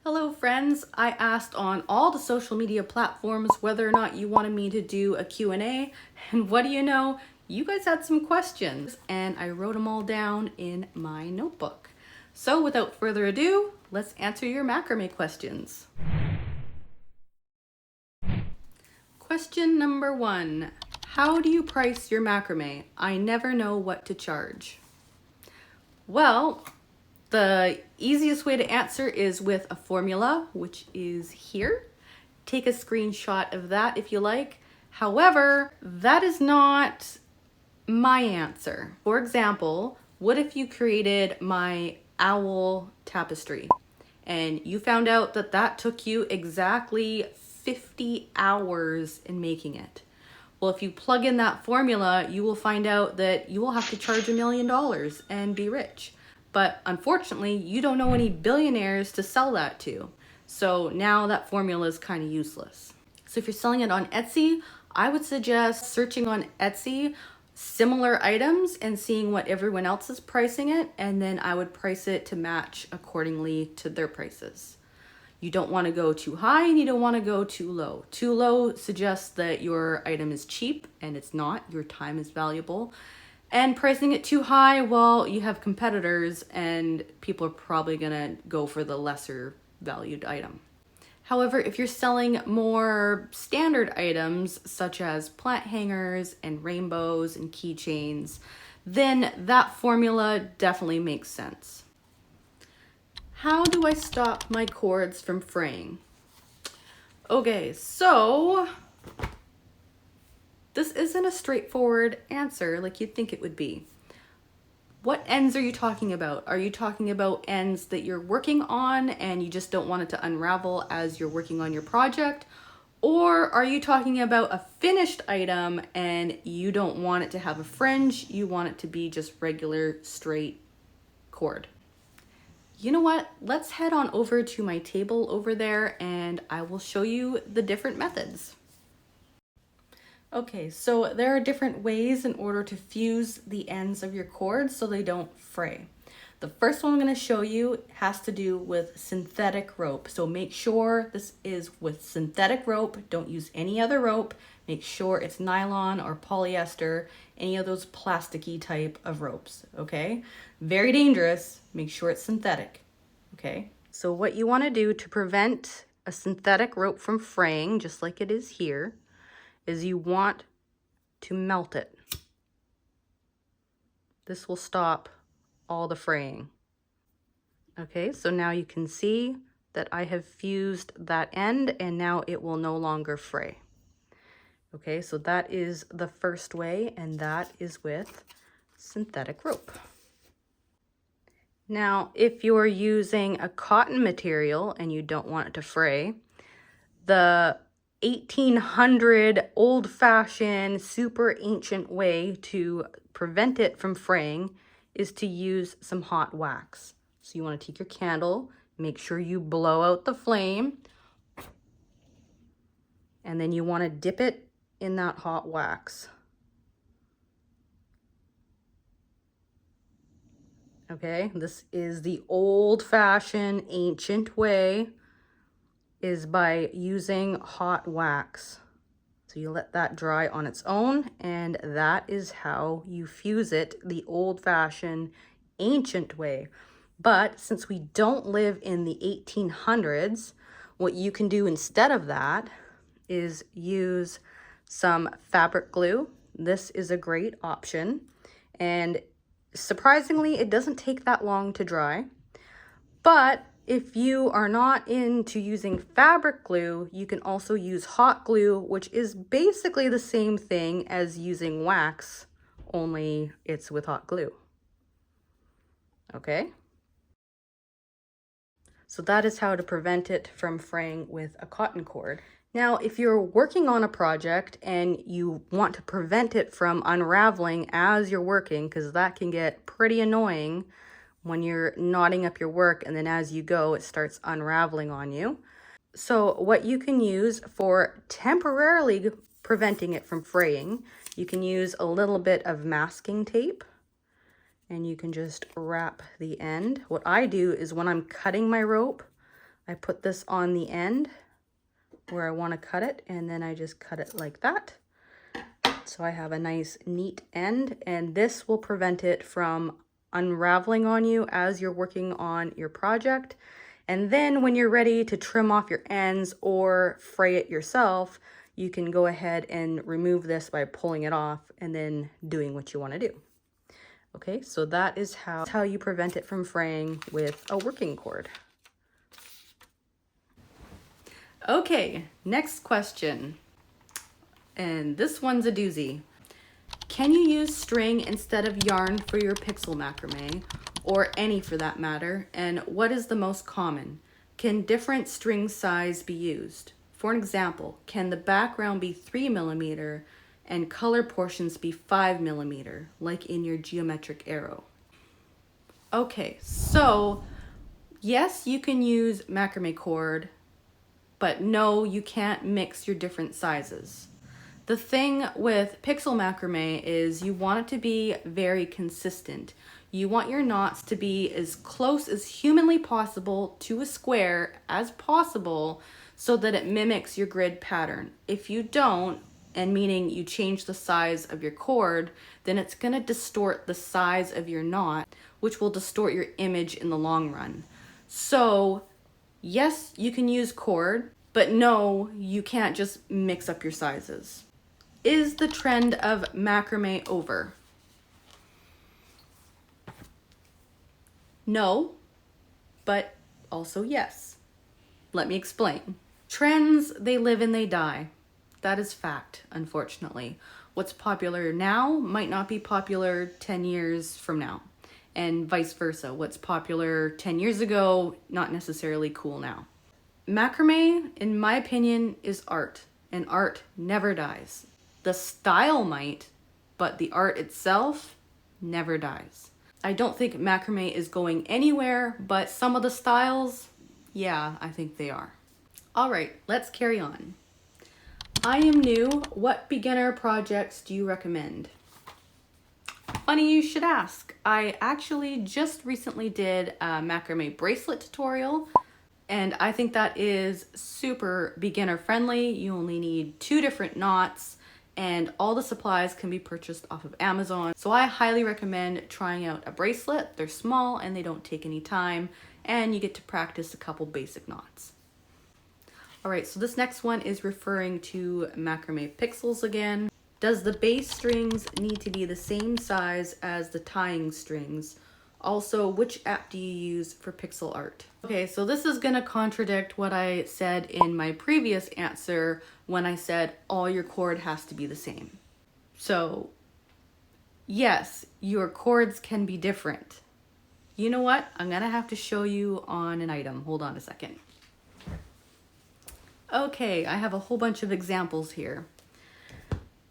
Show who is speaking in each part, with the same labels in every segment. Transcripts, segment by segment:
Speaker 1: Hello friends, I asked on all the social media platforms whether or not you wanted me to do a Q&A, and what do you know? You guys had some questions and I wrote them all down in my notebook. So without further ado, let's answer your macrame questions. Question number 1. How do you price your macrame? I never know what to charge. Well, the easiest way to answer is with a formula, which is here. Take a screenshot of that if you like. However, that is not my answer. For example, what if you created my owl tapestry and you found out that that took you exactly 50 hours in making it? Well, if you plug in that formula, you will find out that you will have to charge $1 million and be rich. But unfortunately, you don't know any billionaires to sell that to. So now that formula is kind of useless. So if you're selling it on Etsy, I would suggest searching on Etsy similar items and seeing what everyone else is pricing it. And then I would price it to match accordingly to their prices. You don't want to go too high and you don't want to go too low. Too low suggests that your item is cheap, and it's not. Your time is valuable. And pricing it too high, well, you have competitors and people are probably going to go for the lesser valued item. However, if you're selling more standard items such as plant hangers and rainbows and keychains, then that formula definitely makes sense. How do I stop my cords from fraying? Okay, so this isn't a straightforward answer like you'd think it would be. What ends are you talking about? Are you talking about ends that you're working on and you just don't want it to unravel as you're working on your project? Or are you talking about a finished item and you don't want it to have a fringe, you want it to be just regular straight cord? You know what? Let's head on over to my table over there and I will show you the different methods. Okay, so there are different ways in order to fuse the ends of your cords so they don't fray. The first one I'm going to show you has to do with synthetic rope. So make sure this is with synthetic rope. Don't use any other rope. Make sure it's nylon or polyester, any of those plasticky type of ropes, okay? Very dangerous. Make sure it's synthetic, okay? So what you want to do to prevent a synthetic rope from fraying, just like it is here, is you want to melt it. This will stop all the fraying. Okay, so now you can see that I have fused that end and now it will no longer fray. Okay, so that is the first way, and that is with synthetic rope. Now, if you're using a cotton material and you don't want it to fray, the 1800 old-fashioned, super ancient way to prevent it from fraying is to use some hot wax. So you want to take your candle, make sure you blow out the flame, and then you want to dip it in that hot wax. Okay, this is the old-fashioned, ancient way, is by using hot wax. So you let that dry on its own, and that is how you fuse it the old-fashioned, ancient way. But since we don't live in the 1800s, what you can do instead of that is use some fabric glue. This is a great option, and surprisingly, it doesn't take that long to dry. But if you are not into using fabric glue, you can also use hot glue, which is basically the same thing as using wax, only it's with hot glue. Okay? So that is how to prevent it from fraying with a cotton cord. Now, if you're working on a project and you want to prevent it from unraveling as you're working, because that can get pretty annoying when you're knotting up your work and then as you go, it starts unraveling on you. So what you can use for temporarily preventing it from fraying, you can use a little bit of masking tape and you can just wrap the end. What I do is when I'm cutting my rope, I put this on the end where I want to cut it, and then I just cut it like that. So I have a nice neat end, and this will prevent it from unraveling on you as you're working on your project. And then when you're ready to trim off your ends or fray it yourself, you can go ahead and remove this by pulling it off and then doing what you want to do. Okay, so that is how you prevent it from fraying with a working cord. Okay, next question. And this one's a doozy. Can you use string instead of yarn for your pixel macrame, or any for that matter? And what is the most common? Can different string size be used? For an example, can the background be 3mm and color portions be 5mm, like in your geometric arrow? Okay, so yes, you can use macrame cord, but no, you can't mix your different sizes. The thing with pixel macrame is you want it to be very consistent. You want your knots to be as close as humanly possible to a square as possible so that it mimics your grid pattern. If you don't, and meaning you change the size of your cord, then it's going to distort the size of your knot, which will distort your image in the long run. So yes, you can use cord, but no, you can't just mix up your sizes. Is the trend of macrame over? No, but also yes. Let me explain. Trends, they live and they die. That is fact, unfortunately. What's popular now might not be popular 10 years from now, and vice versa. What's popular 10 years ago, not necessarily cool now. Macrame, in my opinion, is art, and art never dies. The style might, but the art itself never dies. I don't think macrame is going anywhere, but some of the styles, yeah, I think they are. All right, let's carry on. I am new. What beginner projects do you recommend? Funny you should ask. I actually just recently did a macrame bracelet tutorial, and I think that is super beginner friendly. You only need 2 different knots, and all the supplies can be purchased off of Amazon. So I highly recommend trying out a bracelet. They're small and they don't take any time, and you get to practice a couple basic knots. All right, so this next one is referring to macrame pixels again. Does the base strings need to be the same size as the tying strings? Also, which app do you use for pixel art? Okay, so this is gonna contradict what I said in my previous answer when I said all your cord has to be the same. So yes, your cords can be different. You know what? I'm gonna have to show you on an item. Hold on a second. Okay, I have a whole bunch of examples here.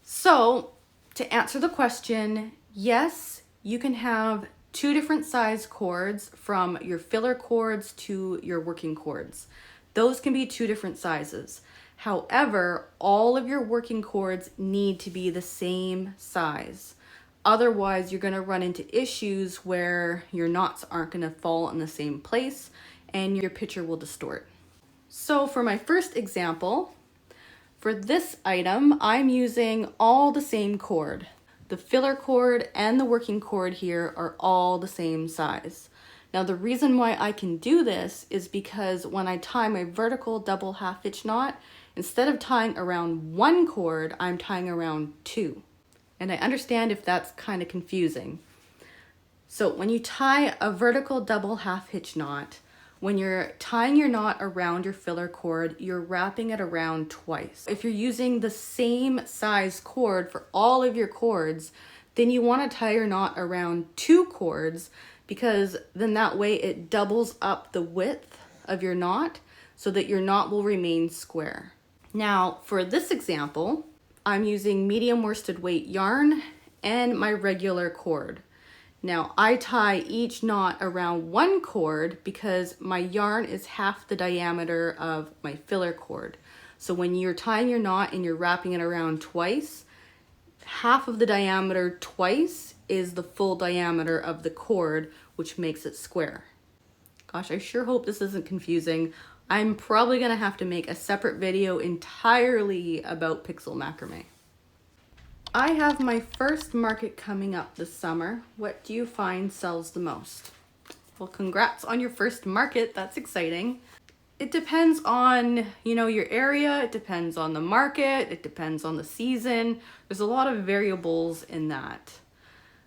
Speaker 1: So to answer the question, yes, you can have 2 different size cords, from your filler cords to your working cords. Those can be 2 different sizes. However, all of your working cords need to be the same size. Otherwise, you're going to run into issues where your knots aren't going to fall in the same place and your picture will distort. So for my first example, for this item, I'm using all the same cord. The filler cord and the working cord here are all the same size. Now the reason why I can do this is because when I tie my vertical double half hitch knot, instead of tying around 1 cord, I'm tying around 2. And I understand if that's kind of confusing. So when you tie a vertical double half hitch knot, when you're tying your knot around your filler cord, you're wrapping it around twice. If you're using the same size cord for all of your cords, then you want to tie your knot around 2 cords, because then that way it doubles up the width of your knot so that your knot will remain square. Now for this example, I'm using medium worsted weight yarn and my regular cord. Now I tie each knot around 1 cord because my yarn is half the diameter of my filler cord. So when you're tying your knot and you're wrapping it around twice, half of the diameter twice is the full diameter of the cord, which makes it square. Gosh, I sure hope this isn't confusing. I'm probably gonna have to make a separate video entirely about pixel macrame. I have my first market coming up this summer. What do you find sells the most? Well, congrats on your first market. That's exciting. It depends on, your area. It depends on the market. It depends on the season. There's a lot of variables in that.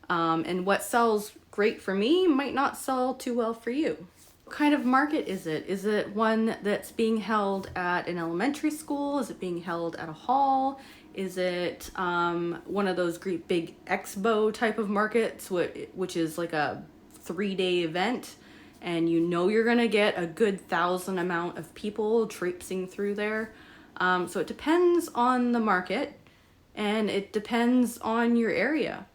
Speaker 1: And what sells great for me might not sell too well for you. What kind of market is it? Is it one that's being held at an elementary school? Is it being held at a hall? Is it one of those great big expo type of markets, which is like a 3-day event, and you're gonna get a good 1,000 amount of people traipsing through there? So it depends on the market, and it depends on your area.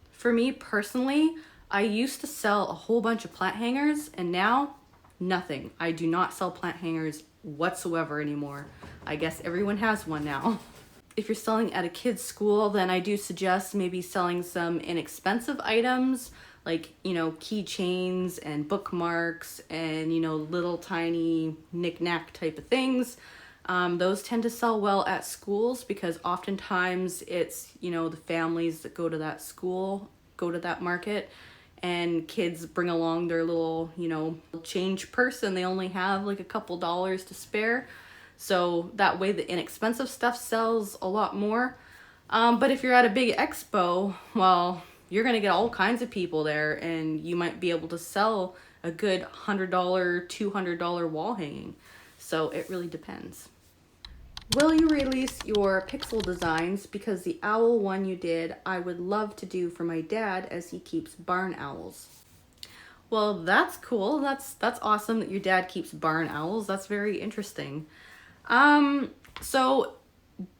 Speaker 1: For me personally, I used to sell a whole bunch of plant hangers, and now nothing. I do not sell plant hangers whatsoever anymore. I guess everyone has one now. If you're selling at a kid's school, then I do suggest maybe selling some inexpensive items like, keychains and bookmarks and, little tiny knick-knack type of things. Those tend to sell well at schools because oftentimes it's, the families that go to that school, go to that market, and kids bring along their little, change purse, and they only have like a couple dollars to spare. So that way the inexpensive stuff sells a lot more. But if you're at a big expo, well, you're gonna get all kinds of people there, and you might be able to sell a good $100, $200 wall hanging. So it really depends. Will you release your pixel designs? Because the owl one you did, I would love to do for my dad as he keeps barn owls. Well, that's cool. That's awesome that your dad keeps barn owls. That's very interesting. So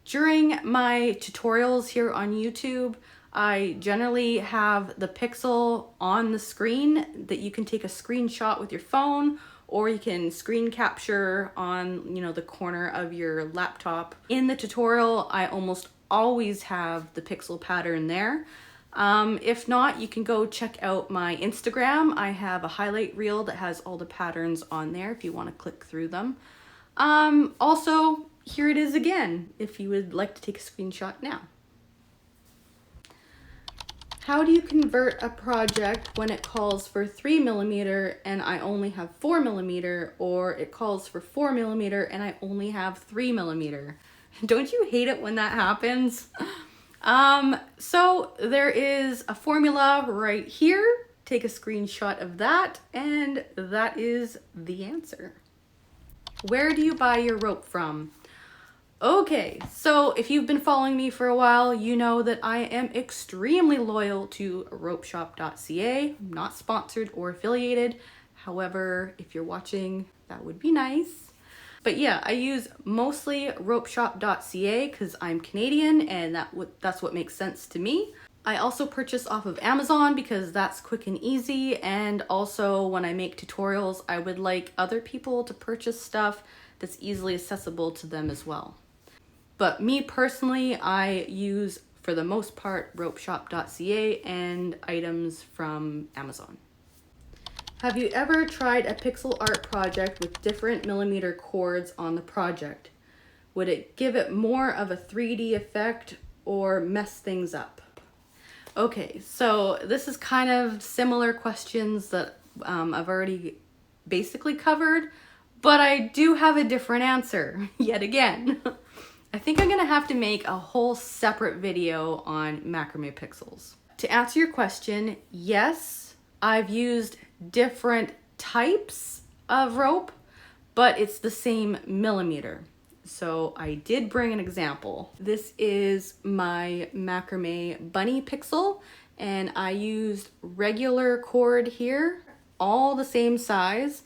Speaker 1: during my tutorials here on YouTube, I generally have the pixel on the screen that you can take a screenshot with your phone, or you can screen capture on, the corner of your laptop. In the tutorial, I almost always have the pixel pattern there. If not, you can go check out my Instagram. I have a highlight reel that has all the patterns on there if you want to click through them. Also, here it is again, if you would like to take a screenshot now. How do you convert a project when it calls for 3mm and I only have 4mm, or it calls for 4mm and I only have 3mm? Don't you hate it when that happens? So there is a formula right here. Take a screenshot of that, and that is the answer. Where do you buy your rope from? Okay, so if you've been following me for a while, you know that I am extremely loyal to ropeshop.ca. I'm not sponsored or affiliated. However, if you're watching, that would be nice. But yeah, I use mostly ropeshop.ca because I'm Canadian, and that's what makes sense to me. I also purchase off of Amazon because that's quick and easy, and also when I make tutorials, I would like other people to purchase stuff that's easily accessible to them as well. But me personally, I use, for the most part, ropeshop.ca and items from Amazon. Have you ever tried a pixel art project with different millimeter cords on the project? Would it give it more of a 3D effect or mess things up? Okay, so this is kind of similar questions that I've already basically covered, but I do have a different answer yet again. I think I'm gonna have to make a whole separate video on macrame pixels. To answer your question, yes, I've used different types of rope, but it's the same millimeter. So I did bring an example. This is my macrame bunny pixel, and I used regular cord here, all the same size,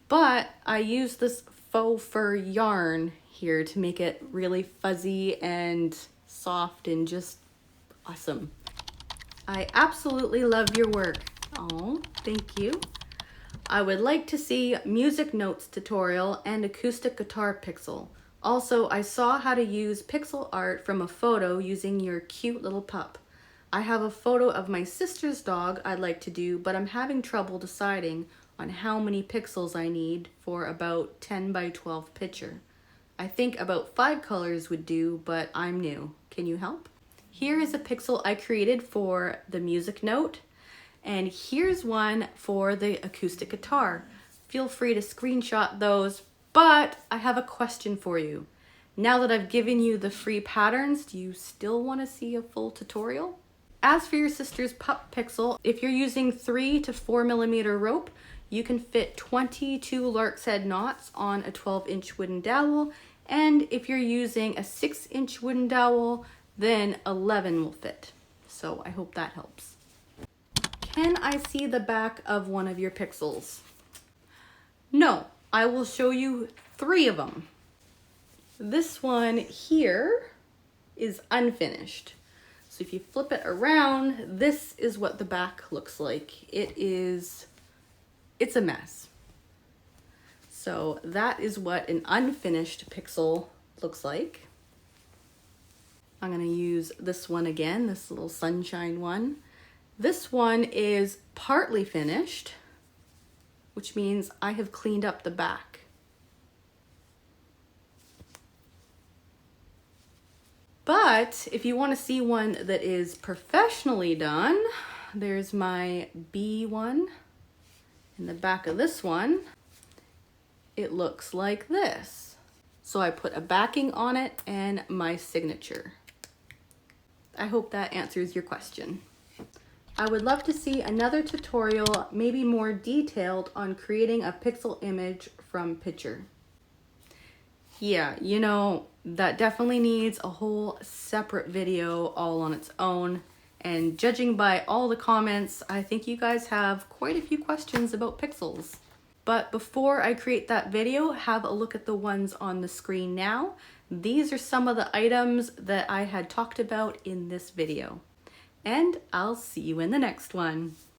Speaker 1: but I used this faux fur yarn here to make it really fuzzy and soft and just awesome. I absolutely love your work. Oh, thank you. I would like to see music notes tutorial and acoustic guitar pixel. Also, I saw how to use pixel art from a photo using your cute little pup. I have a photo of my sister's dog I'd like to do, but I'm having trouble deciding on how many pixels I need for about 10 by 12 picture. I think about 5 colors would do, but I'm new. Can you help? Here is a pixel I created for the music note, and here's one for the acoustic guitar. Feel free to screenshot those, but I have a question for you. Now that I've given you the free patterns, do you still want to see a full tutorial? As for your sister's pup pixel, if you're using 3 to 4 millimeter rope, you can fit 22 lark's head knots on a 12-inch wooden dowel, and if you're using a 6-inch wooden dowel, then 11 will fit. So I hope that helps. Can I see the back of one of your pixels? No, I will show you 3 of them. This one here is unfinished. So if you flip it around, this is what the back looks like. It's a mess. So that is what an unfinished pixel looks like. I'm gonna use this one again, this little sunshine one. This one is partly finished, which means I have cleaned up the back. But if you want to see one that is professionally done, there's my B one. In the back of this one, it looks like this. So I put a backing on it and my signature. I hope that answers your question. I would love to see another tutorial, maybe more detailed, on creating a pixel image from picture. Yeah, you know, that definitely needs a whole separate video all on its own. And judging by all the comments, I think you guys have quite a few questions about pixels. But before I create that video, have a look at the ones on the screen now. These are some of the items that I had talked about in this video. And I'll see you in the next one.